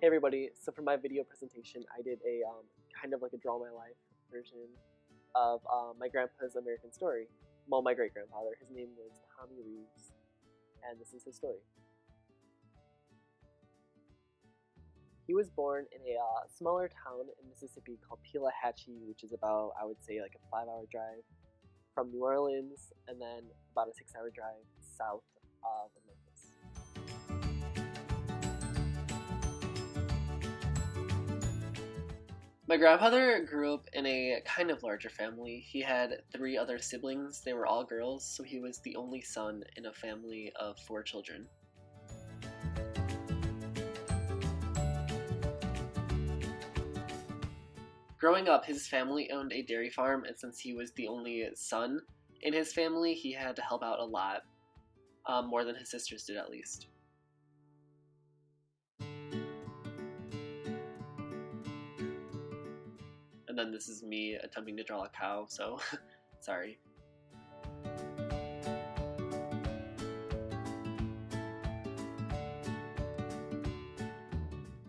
Hey everybody, so for my video presentation I did a kind of like a draw my life version of my grandpa's American Story. Well, my great-grandfather, his name was Tommy Reeves, and this is his story. He was born in a smaller town in Mississippi called Pelahatchie, which is about, I would say, like a 5-hour drive from New Orleans, and then about a 6-hour drive south of Memphis. My grandfather grew up in a kind of larger family. He had 3 other siblings. They were all girls, so he was the only son in a family of 4 children. Growing up, his family owned a dairy farm, and since he was the only son in his family, he had to help out a lot, more than his sisters did at least. And then this is me attempting to draw a cow, so sorry.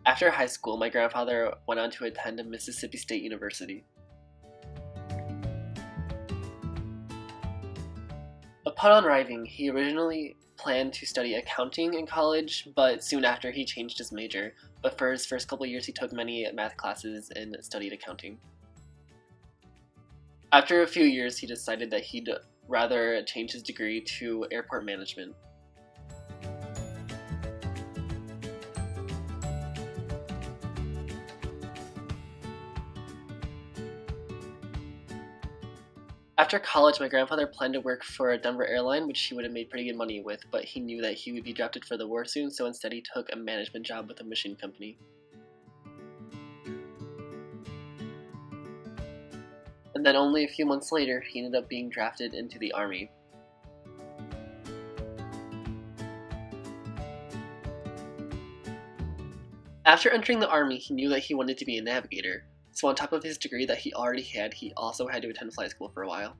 After high school, my grandfather went on to attend Mississippi State University. Upon arriving, he originally planned to study accounting in college, but soon after he changed his major. But for his first couple years, he took many math classes and studied accounting. After a few years, he decided that he'd rather change his degree to airport management. After college, my grandfather planned to work for a Denver airline, which he would have made pretty good money with, but he knew that he would be drafted for the war soon, so instead he took a management job with a machine company. And then only a few months later, he ended up being drafted into the Army. After entering the Army, he knew that he wanted to be a navigator. So on top of his degree that he already had, he also had to attend flight school for a while.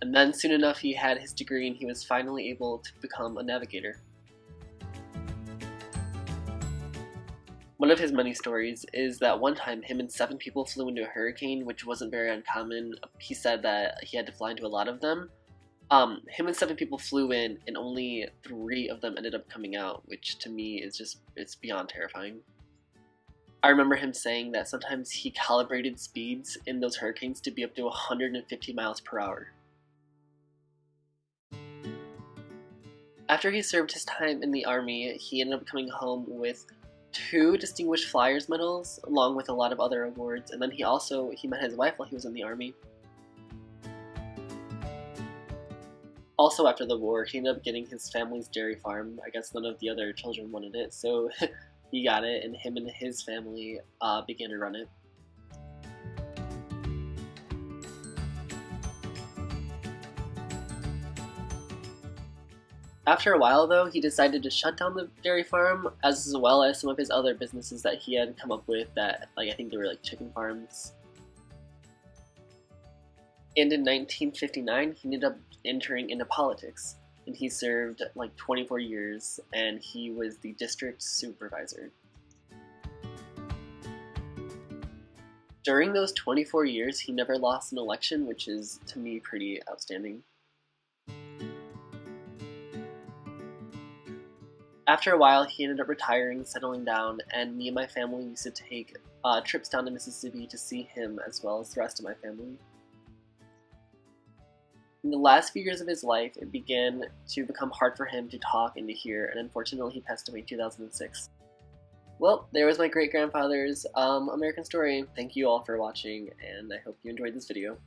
And then soon enough he had his degree and he was finally able to become a navigator. One of his many stories is that one time him and 7 people flew into a hurricane, which wasn't very uncommon. He said that he had to fly into a lot of them. Him and 7 people flew in, and only 3 of them ended up coming out, which to me is just, it's beyond terrifying. I remember him saying that sometimes he calibrated speeds in those hurricanes to be up to 150 miles per hour. After he served his time in the Army, he ended up coming home with 2 Distinguished Flyers medals, along with a lot of other awards, and then he met his wife while he was in the Army. Also after the war, he ended up getting his family's dairy farm. I guess none of the other children wanted it, so he got it, and him and his family began to run it. After a while though, he decided to shut down the dairy farm, as well as some of his other businesses that he had come up with that, I think they were chicken farms. And in 1959, he ended up entering into politics, and he served 24 years, and he was the district supervisor. During those 24 years, he never lost an election, which is, to me, pretty outstanding. After a while, he ended up retiring, settling down, and me and my family used to take trips down to Mississippi to see him as well as the rest of my family. In the last few years of his life, it began to become hard for him to talk and to hear, and unfortunately he passed away in 2006. Well, there was my great-grandfather's American Story. Thank you all for watching, and I hope you enjoyed this video.